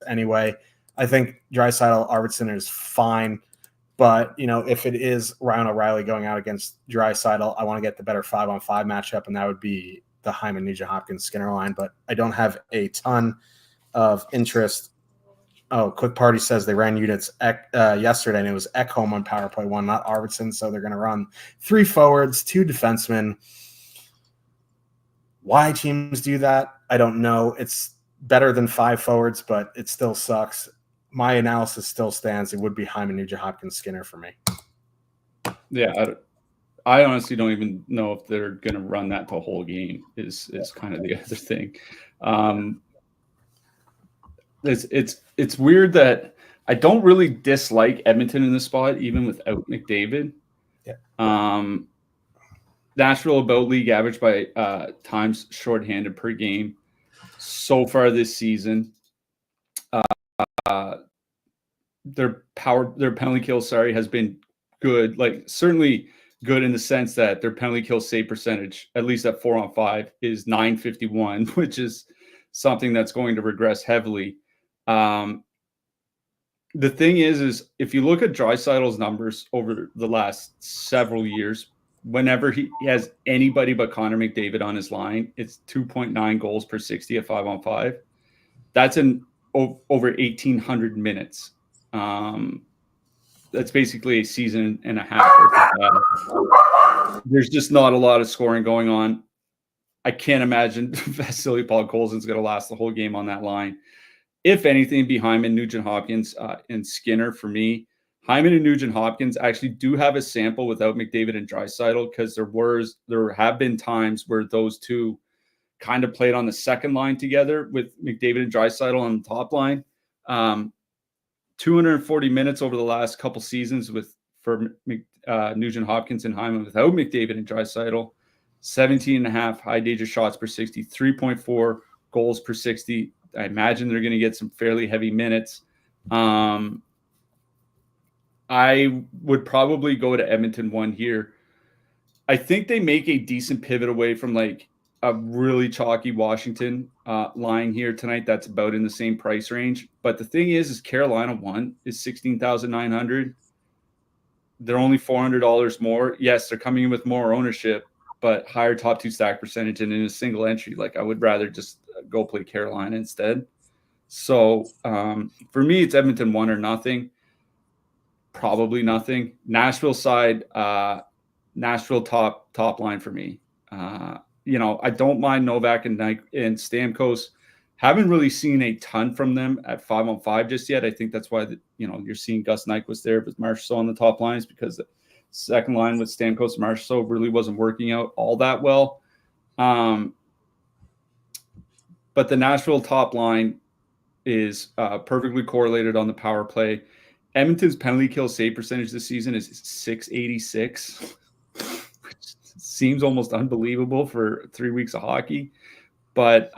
Anyway, I think Draisaitl, Arvidsson is fine. But, if it is Ryan O'Reilly going out against Draisaitl, I want to get the better 5-on-5 matchup, and that would be the Hyman, Nugent Hopkins, Skinner line. But I don't have a ton of interest. Oh, Quick Party says they ran units yesterday, and it was Ekholm on power play 1, not Arvidsson. So they're going to run 3 forwards, 2 defensemen. Why teams do that, I don't know. It's better than 5 forwards, but it still sucks. My analysis still stands. It would be Hyman, Nugent Hopkins, Skinner for me. Yeah, I honestly don't even know if they're going to run that the whole game. Is kind of the other thing. It's weird that I don't really dislike Edmonton in this spot, even without McDavid. Yeah. Nashville about league average by times shorthanded per game so far this season. Their penalty kill, has been good. Certainly good in the sense that their penalty kill save percentage, at least at 4-on-5, is .951, which is something that's going to regress heavily. The thing is if you look at Draisaitl's numbers over the last several years, whenever he has anybody but Connor McDavid on his line, it's 2.9 goals per 60 at 5-on-5. That's in over 1,800 minutes. That's basically a season and a half. There's just not a lot of scoring going on. I can't imagine Vasily Podkolzin's going to last the whole game on that line. If anything, be Hyman, Nugent Hopkins, and Skinner for me. Hyman and Nugent Hopkins actually do have a sample without McDavid and Draisaitl, because there have been times where those two kind of played on the second line together with McDavid and Draisaitl on the top line. 240 minutes over the last couple seasons for Nugent Hopkins and Hyman without McDavid and Draisaitl. 17.5 high danger shots per 60, 3.4 goals per 60. I imagine they're going to get some fairly heavy minutes. I would probably go to Edmonton 1 here. I think they make a decent pivot away from a really chalky Washington line here tonight. That's about in the same price range. But the thing is Carolina won is 16,900. They're only $400 more. Yes, they're coming in with more ownership, but higher top two stack percentage and in a single entry. Like I would rather just go play Carolina instead. So for me, it's Edmonton 1 or nothing. Probably nothing. Nashville side, Nashville top line for me. I don't mind Novak and Stamkos. Haven't really seen a ton from them at 5-on-5 just yet. I think that's why you're seeing Gus Nyquist there, but Marchessault on the top lines because the second line with Stamkos and Marchessault really wasn't working out all that well. But the Nashville top line is perfectly correlated on the power play. Edmonton's penalty kill save percentage this season is .686, which seems almost unbelievable for 3 weeks of hockey. But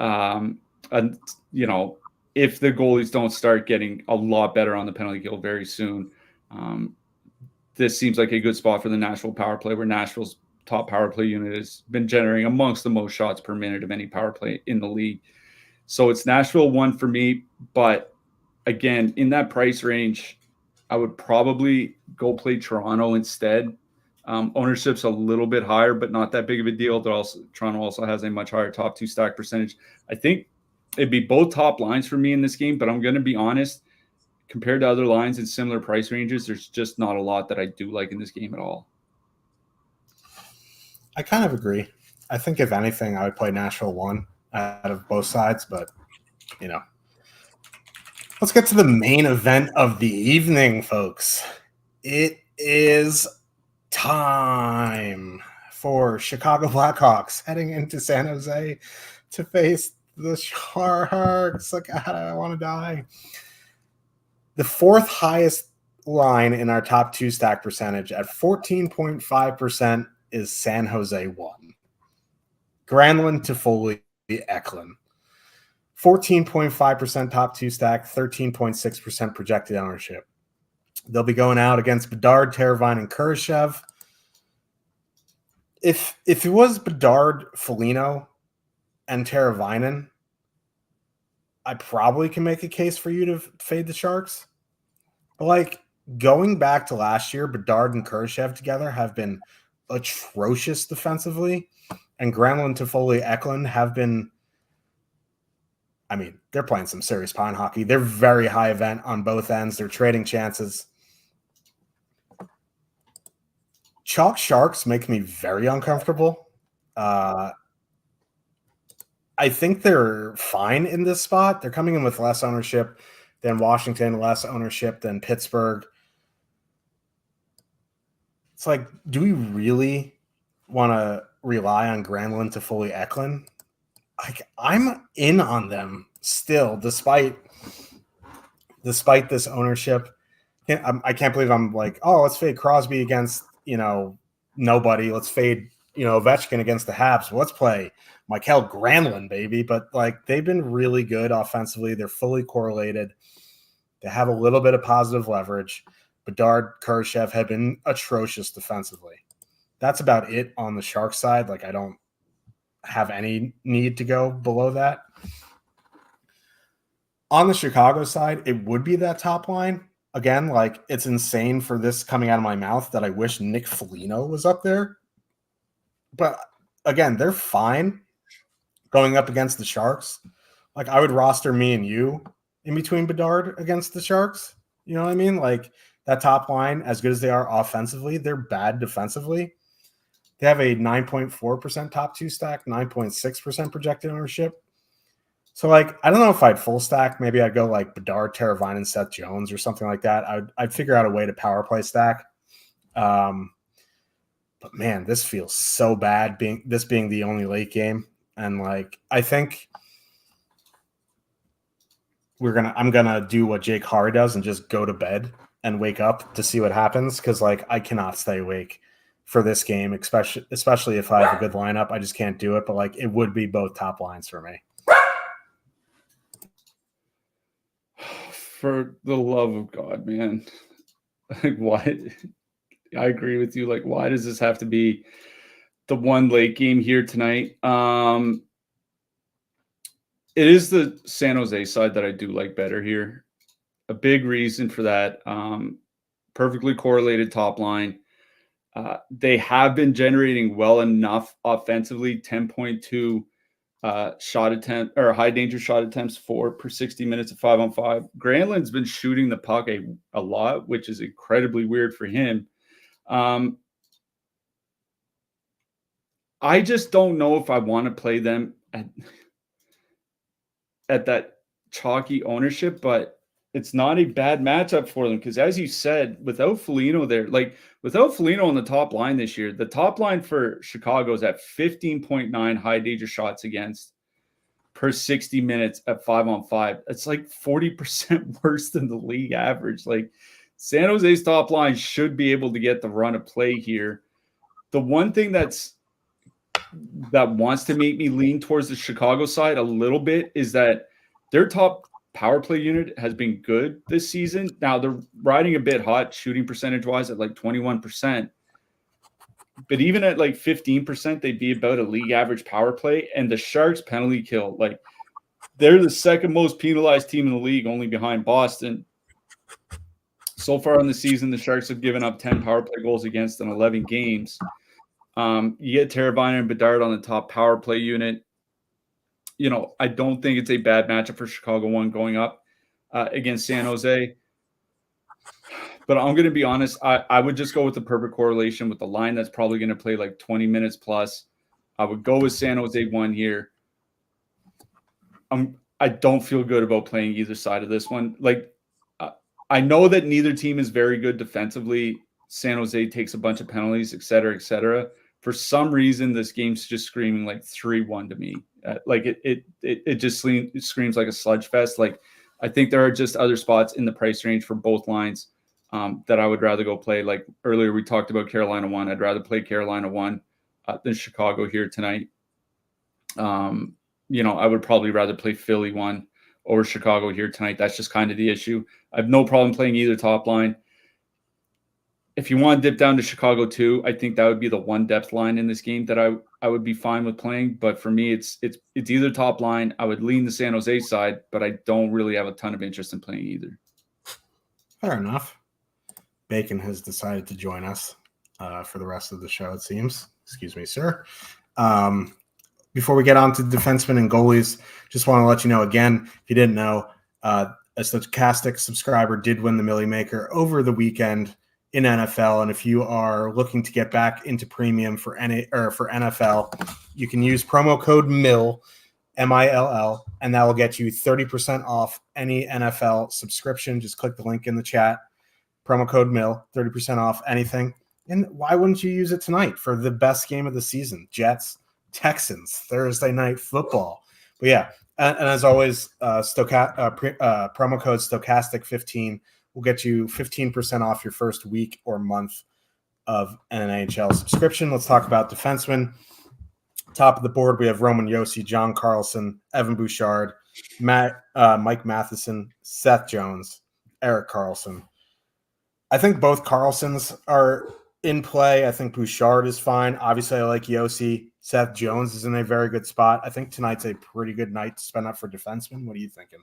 if the goalies don't start getting a lot better on the penalty kill very soon, this seems like a good spot for the Nashville power play, where Nashville's top power play unit has been generating amongst the most shots per minute of any power play in the league. So it's Nashville 1 for me. But again, in that price range, I would probably go play Toronto instead. Ownership's a little bit higher, but not that big of a deal. Toronto also has a much higher top two stack percentage. I think it'd be both top lines for me in this game, but I'm going to be honest, compared to other lines in similar price ranges, there's just not a lot that I do like in this game at all. I kind of agree. I think if anything, I would play Nashville 1 out of both sides, but let's get to the main event of the evening, folks. It is time for Chicago Blackhawks heading into San Jose to face the Sharks. Like, I want to die. The fourth highest line in our top two stack percentage at 14.5% is San Jose 1. Granlund, Toffoli, Eklund. 14.5% top two stack, 13.6% projected ownership. They'll be going out against Bedard, Teravainen, and Kurashev. If it was Bedard, Foligno, and Teravainen, I probably can make a case for you to fade the Sharks. But going back to last year, Bedard and Kurashev together have been atrocious defensively, and Granlund, Toffoli, Eklund have been. I mean, they're playing some serious pine hockey. They're very high event on both ends. They're trading chances. Chalk Sharks make me very uncomfortable. I think they're fine in this spot. They're coming in with less ownership than Washington, less ownership than Pittsburgh. It's like, do we really want to rely on Granlund, Toffoli, Eklund? I'm in on them still, despite this ownership. I can't believe I'm like, oh, let's fade Crosby against nobody. Let's fade Ovechkin against the Habs. Well, let's play Mikael Granlund, baby. But they've been really good offensively. They're fully correlated. They have a little bit of positive leverage. Bedard, Kurashev have been atrocious defensively. That's about it on the Sharks side. I don't have any need to go below that. On the Chicago side, it would be that top line. Again, it's insane for this coming out of my mouth that I wish Nick Foligno was up there. But again, they're fine going up against the Sharks. I would roster me and you in between Bedard against the Sharks. You know what I mean? That top line, as good as they are offensively, they're bad defensively. They have a 9.4% top two stack, 9.6% projected ownership. So, I don't know if I'd full stack. Maybe I'd go Bedard, Teravainen, Seth Jones or something like that. I'd figure out a way to power play stack. But, man, this feels so bad being the only late game. And, I think I'm going to do what Jake Harry does and just go to bed and wake up to see what happens because, I cannot stay awake for this game, especially if I have a good lineup. I just can't do it, but it would be both top lines for me. For the love of God, man. Why? I agree with you. Why does this have to be the one late game here tonight. It is the San Jose side that I do like better here. A big reason for that, perfectly correlated top line. They have been generating well enough offensively, 10.2 shot attempt or high danger shot attempts per 60 minutes of 5-on-5. Granlund's been shooting the puck a lot, which is incredibly weird for him. I just don't know if I want to play them at that chalky ownership, but it's not a bad matchup for them because, as you said, without Foligno there, without Foligno on the top line this year, the top line for Chicago is at 15.9 high danger shots against per 60 minutes at 5-on-5. It's like 40% worse than the league average. Like, San Jose's top line should be able to get the run of play here. The one thing that wants to make me lean towards the Chicago side a little bit is that their top power play unit has been good this season. Now they're riding a bit hot shooting percentage wise at like 21%, but even at like 15%, they'd be about a league average power play. And the Sharks penalty kill, like, they're the second most penalized team in the league, only behind Boston. So far in the season, the Sharks have given up 10 power play goals against in 11 games. You get Teravainen and Bedard on the top power play unit. You know, I don't think it's a bad matchup for Chicago one going up against San Jose. But I'm going to be honest, I would just go with the perfect correlation with the line that's probably going to play like 20 minutes plus. I would go with San Jose one here. I don't feel good about playing either side of this one. Like, I know that neither team is very good defensively. San Jose takes a bunch of penalties, et cetera, et cetera. For some reason, this game's just screaming like 3-1 to me. Like it just screams like a sludge fest. Like, I think there are just other spots in the price range for both lines that I would rather go play. Like earlier, we talked about Carolina 1. I'd rather play Carolina 1 than Chicago here tonight. You know, I would probably rather play Philly 1 over Chicago here tonight. That's just kind of the issue. I have no problem playing either top line. If you want to dip down to Chicago 2, I think that would be the one depth line in this game that I would be fine with playing. But for me, it's either top line. I would lean the San Jose side, but I don't really have a ton of interest in playing either. Fair enough. Bacon has decided to join us for the rest of the show, it seems. Excuse me, sir. Before we get on to defensemen and goalies, just want to let you know again, if you didn't know, a Stochastic subscriber did win the Millie Maker over the weekend in NFL. And if you are looking to get back into premium for NFL, you can use promo code MILL, MILL, and that will get you 30% off any NFL subscription. Just click the link in the chat. Promo code MILL, 30% off anything. And why wouldn't you use it tonight for the best game of the season? Jets, Texans, Thursday night football. But yeah, and as always, promo code Stochastic15 will get you 15% off your first week or month of an NHL subscription. Let's talk about defensemen. Top of the board, we have Roman Josi, John Carlson, Evan Bouchard, Mike Matheson, Seth Jones, Erik Karlsson. I think both Carlsons are in play. I think Bouchard is fine. Obviously, I like Josi. Seth Jones is in a very good spot. I think tonight's a pretty good night to spend up for defensemen. What are you thinking?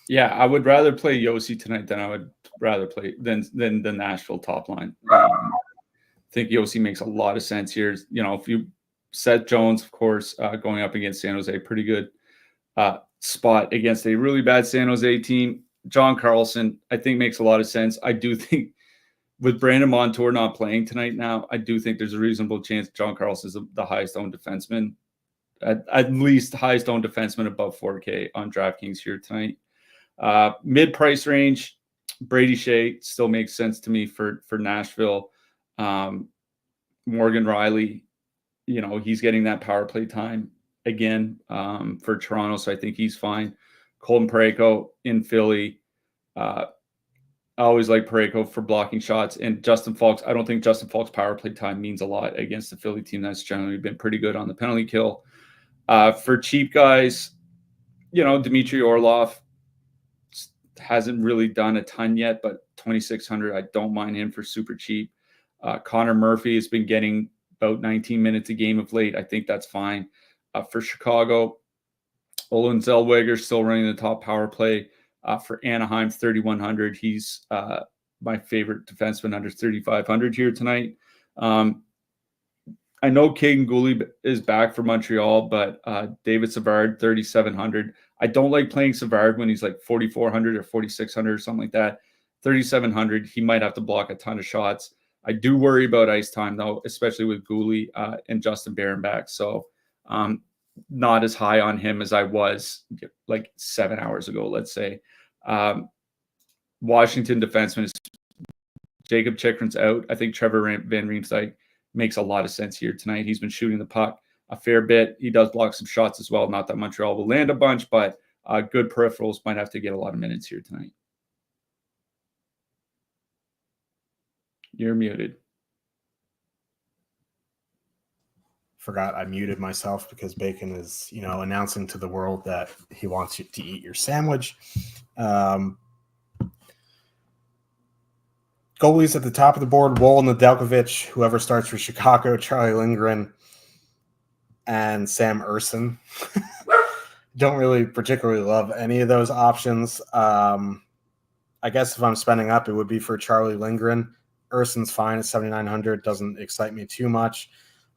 Yeah, I would rather play Josi tonight than I would rather play than the Nashville top line. I think Josi makes a lot of sense here. You know, if you Seth Jones, of course, going up against San Jose, pretty good spot against a really bad San Jose team. John Carlson, I think, makes a lot of sense. I do think with Brandon Montour not playing tonight now, I do think there's a reasonable chance John Carlson is the highest owned defenseman, at least highest owned defenseman above 4K on DraftKings here tonight. Mid price range, Brady Shea still makes sense to me for Nashville. Morgan Riley, you know, he's getting that power play time again for Toronto, so I think he's fine. Colton Parayko in Philly. I always like Parayko for blocking shots. And Justin Falks, I don't think Justin Falks' power play time means a lot against the Philly team that's generally been pretty good on the penalty kill. For cheap guys, you know, Dmitry Orlov hasn't really done a ton yet, but $2,600, I don't mind him for super cheap. Connor Murphy has been getting about 19 minutes a game of late. I think that's fine. For Chicago, Olin Zellweger still running the top power play. For Anaheim, 3,100. He's my favorite defenseman under 3,500 here tonight. I know Caden Gooley is back for Montreal, but David Savard, 3,700. I don't like playing Savard when he's like 4,400 or 4,600 or something like that. 3,700, he might have to block a ton of shots. I do worry about ice time, though, especially with Gooley and Justin Barron back. So not as high on him as I was like 7 hours ago, let's say. Washington defenseman is Jacob Chikrin's out. I think Trevor Van Riemsdyk makes a lot of sense here tonight. He's been shooting the puck a fair bit. He does block some shots as well. Not that Montreal will land a bunch, but good peripherals. Might have to get a lot of minutes here tonight. You're muted. Forgot I muted myself because Bacon is, announcing to the world that he wants you to eat your sandwich. Goalies at the top of the board: Woll, Nedeljkovic, whoever starts for Chicago, Charlie Lindgren, and Sam Ersson. Don't really particularly love any of those options. I guess if I'm spending up, it would be for Charlie Lindgren. Ersson's fine at 7,900. Doesn't excite me too much.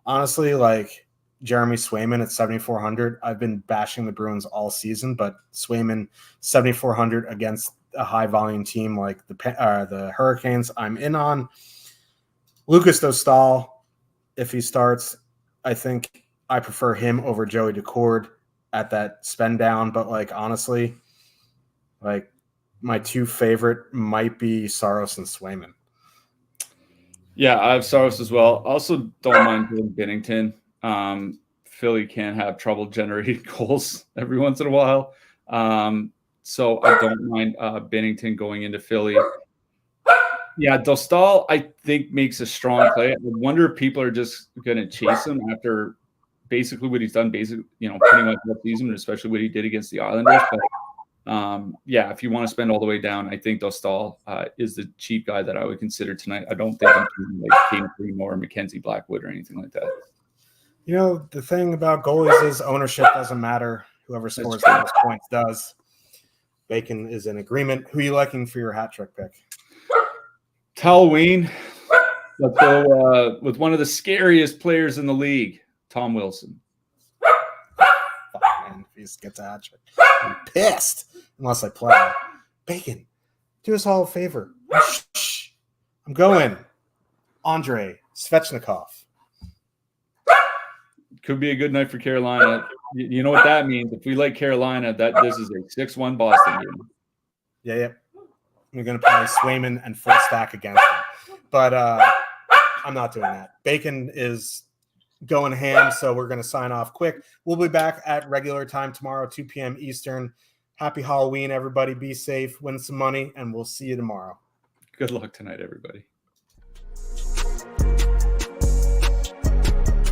Honestly, like Jeremy Swayman at 7,400. I've been bashing the Bruins all season, but Swayman 7,400 against a high volume team like the Hurricanes, I'm in on. Lucas Dostal, if he starts, I think I prefer him over Joey Decord at that spend down. But honestly, my two favorite might be Saros and Swayman. Yeah, I have Saros as well. Also, don't mind doing Binnington. Philly can have trouble generating goals every once in a while. So I don't mind Binnington going into Philly. Yeah, Dostal, I think, makes a strong play. I wonder if people are just going to chase him after basically what he's done, pretty much all season, especially what he did against the Islanders. But yeah, if you want to spend all the way down, I think Dostal is the cheap guy that I would consider tonight. I don't think I'm doing like Kane Green or Mackenzie Blackwood or anything like that. The thing about goalies is ownership doesn't matter. Whoever scores the most points does. Bacon is in agreement. Who are you liking for your hat trick pick? Halloween. Let's go with one of the scariest players in the league, Tom Wilson. Fuck, man, if he just gets a hat trick, I'm pissed unless I play. Bacon, do us all a favor. Shh. I'm going. Andrei Svechnikov. Could be a good night for Carolina. You know what that means. If we like Carolina, this is a 6-1 Boston game. Yeah. We're going to play Swayman and full stack against them. But I'm not doing that. Bacon is going ham, so we're going to sign off quick. We'll be back at regular time tomorrow, 2 p.m. Eastern. Happy Halloween, everybody. Be safe, win some money, and we'll see you tomorrow. Good luck tonight, everybody.